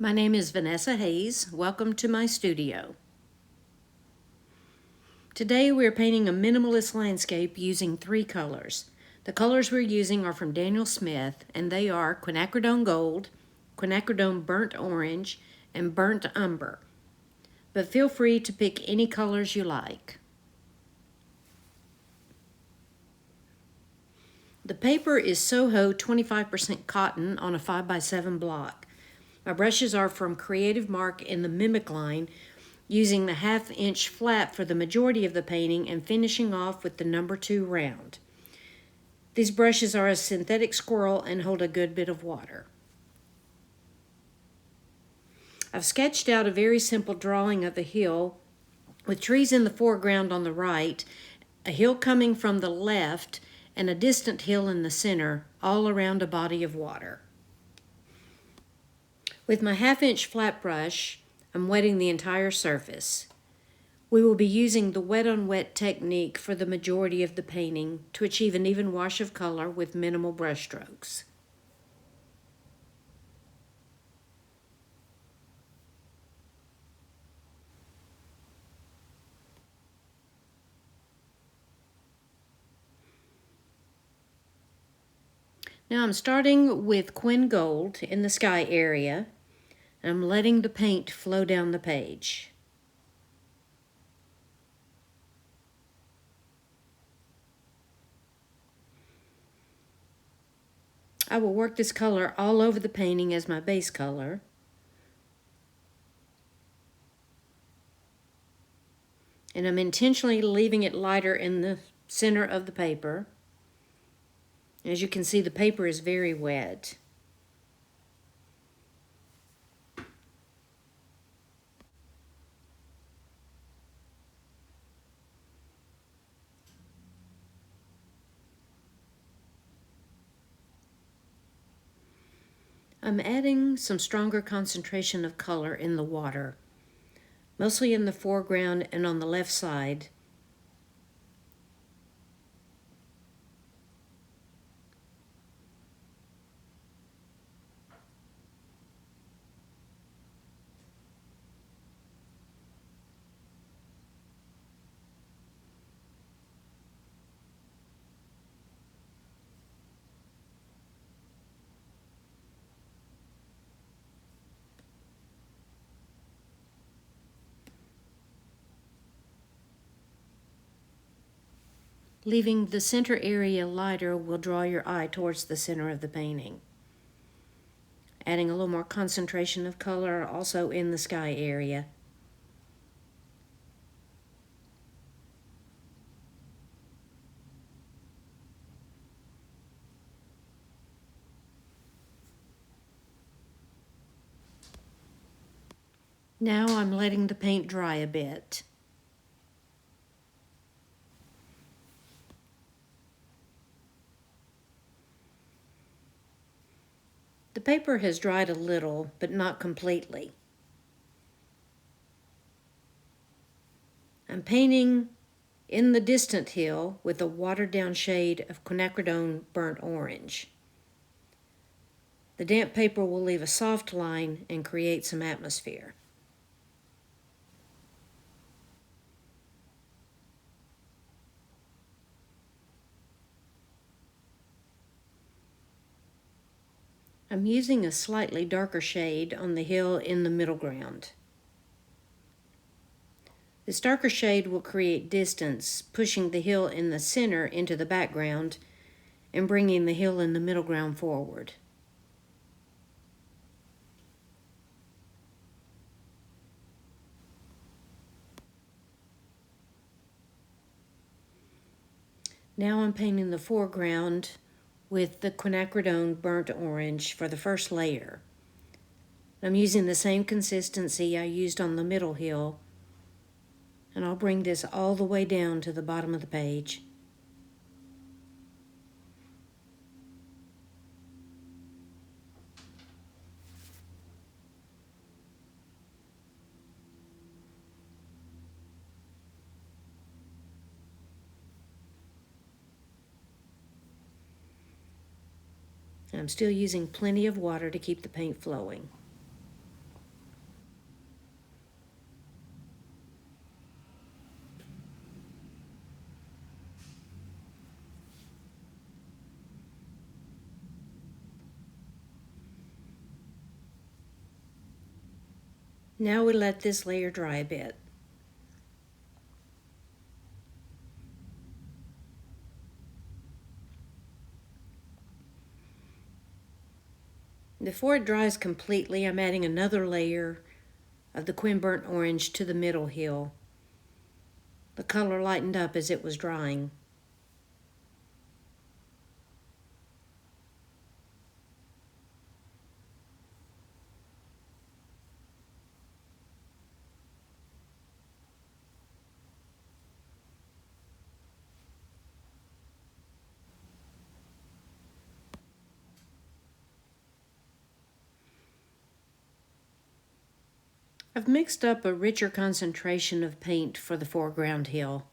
My name is Vanessa Hayes. Welcome to my studio. Today we're painting a minimalist landscape using 3 colors. The colors we're using are from Daniel Smith, and they are Quinacridone Gold, Quinacridone Burnt Orange, and Burnt Umber. But feel free to pick any colors you like. The paper is SoHo 25% cotton on a 5x7 block. My brushes are from Creative Mark in the Mimik line, using the 1/2 inch flat for the majority of the painting and finishing off with the number 2 round. These brushes are a synthetic squirrel and hold a good bit of water. I've sketched out a very simple drawing of the hill with trees in the foreground on the right, a hill coming from the left, and a distant hill in the center, all around a body of water. With my 1/2 inch flat brush, I'm wetting the entire surface. We will be using the wet on wet technique for the majority of the painting to achieve an even wash of color with minimal brush strokes. Now I'm starting with Quin Gold in the sky area, and I'm letting the paint flow down the page. I will work this color all over the painting as my base color. And I'm intentionally leaving it lighter in the center of the paper. As you can see, the paper is very wet. I'm adding some stronger concentration of color in the water, mostly in the foreground and on the left side. Leaving the center area lighter will draw your eye towards the center of the painting. Adding a little more concentration of color also in the sky area. Now I'm letting the paint dry a bit. The paper has dried a little, but not completely. I'm painting in the distant hill with a watered-down shade of Quinacridone Burnt Orange. The damp paper will leave a soft line and create some atmosphere. I'm using a slightly darker shade on the hill in the middle ground. This darker shade will create distance, pushing the hill in the center into the background and bringing the hill in the middle ground forward. Now I'm painting the foreground with the Quinacridone Burnt Orange for the first layer. I'm using the same consistency I used on the middle hill, and I'll bring this all the way down to the bottom of the page. I'm still using plenty of water to keep the paint flowing. Now we let this layer dry a bit. Before it dries completely, I'm adding another layer of the Quin Burnt Orange to the middle hill. The color lightened up as it was drying. I've mixed up a richer concentration of paint for the foreground hill.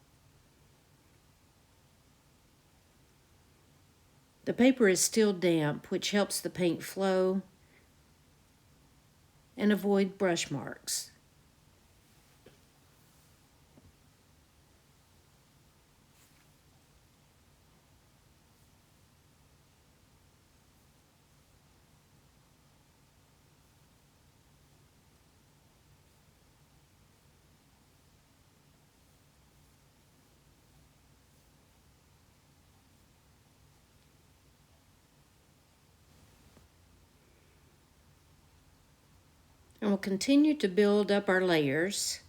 The paper is still damp, which helps the paint flow and avoid brush marks. And we'll continue to build up our layers.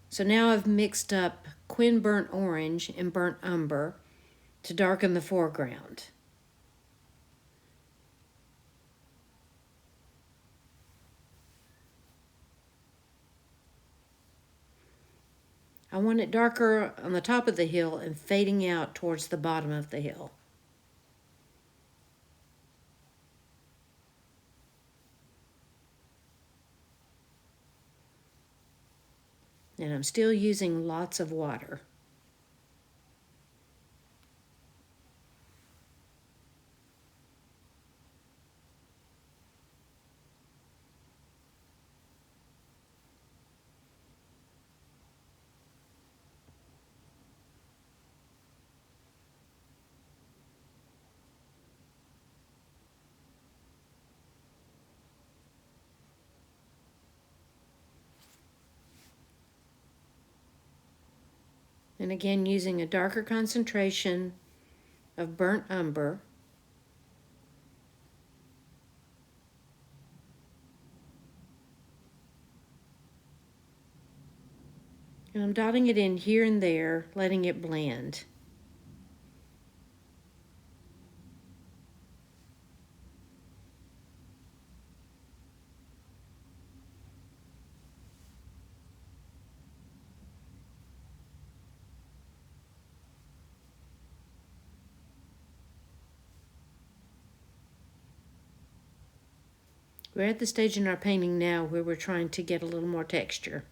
So now I've mixed up Quin Burnt Orange and Burnt Umber to darken the foreground. I want it darker on the top of the hill and fading out towards the bottom of the hill. And I'm still using lots of water. And again, using a darker concentration of burnt umber. And I'm dotting it in here and there, letting it blend. We're at the stage in our painting now where we're trying to get a little more texture.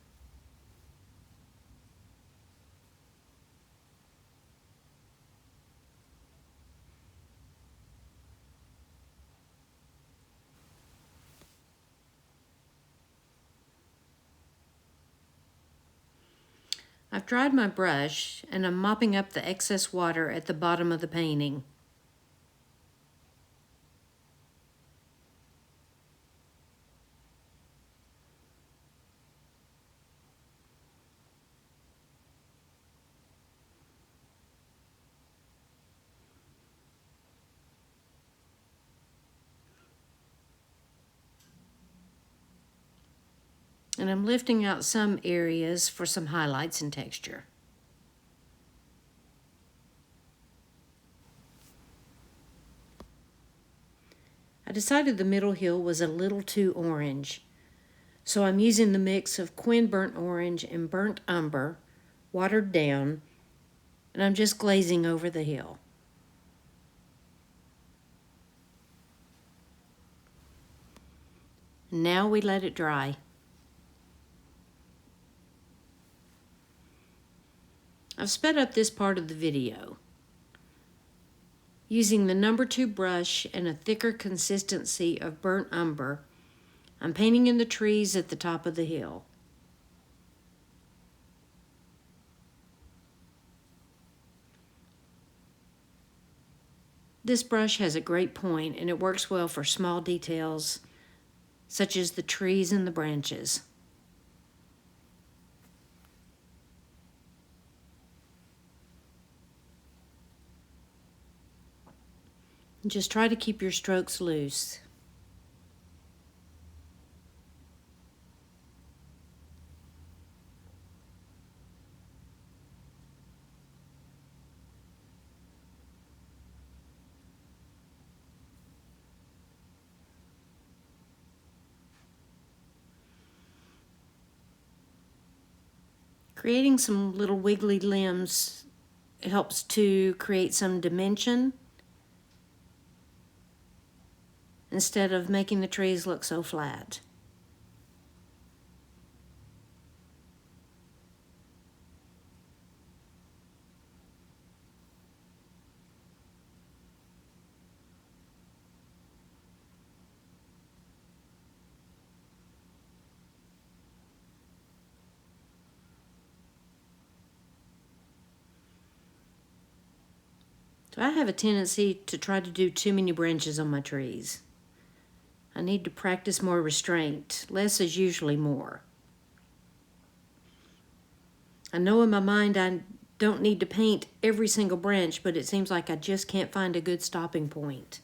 I've dried my brush and I'm mopping up the excess water at the bottom of the painting. And I'm lifting out some areas for some highlights and texture. I decided the middle hill was a little too orange, so I'm using the mix of Quin Burnt Orange and Burnt Umber, watered down, and I'm just glazing over the hill. Now we let it dry. I've sped up this part of the video. Using the number 2 brush and a thicker consistency of burnt umber, I'm painting in the trees at the top of the hill. This brush has a great point and it works well for small details such as the trees and the branches. Just try to keep your strokes loose. Creating some little wiggly limbs helps to create some dimension instead of making the trees look so flat. So I have a tendency to try to do too many branches on my trees. I need to practice more restraint. Less is usually more. I know in my mind I don't need to paint every single branch, but it seems like I just can't find a good stopping point.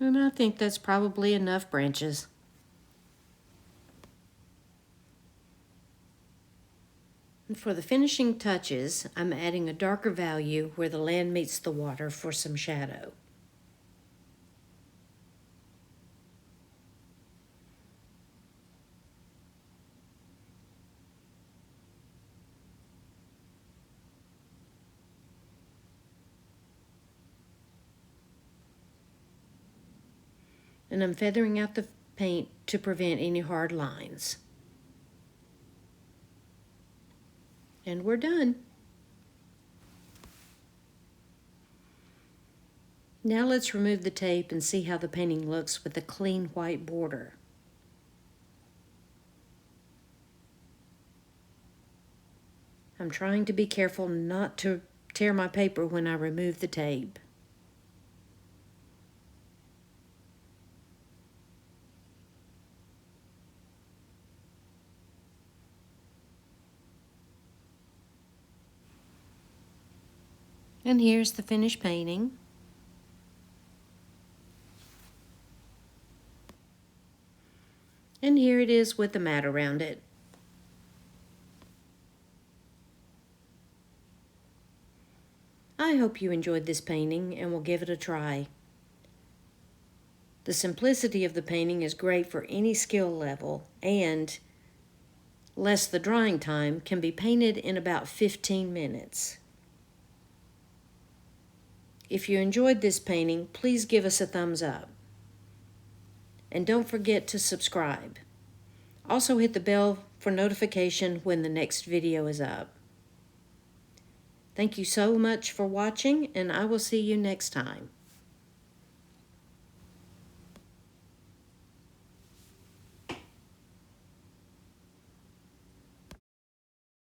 And I think that's probably enough branches. And for the finishing touches, I'm adding a darker value where the land meets the water for some shadow. And I'm feathering out the paint to prevent any hard lines. And we're done. Now let's remove the tape and see how the painting looks with a clean white border. I'm trying to be careful not to tear my paper when I remove the tape. And here's the finished painting. And here it is with the mat around it. I hope you enjoyed this painting and will give it a try. The simplicity of the painting is great for any skill level, and less the drying time, can be painted in about 15 minutes. If you enjoyed this painting, please give us a thumbs up. And don't forget to subscribe. Also hit the bell for notification when the next video is up. Thank you so much for watching, and I will see you next time.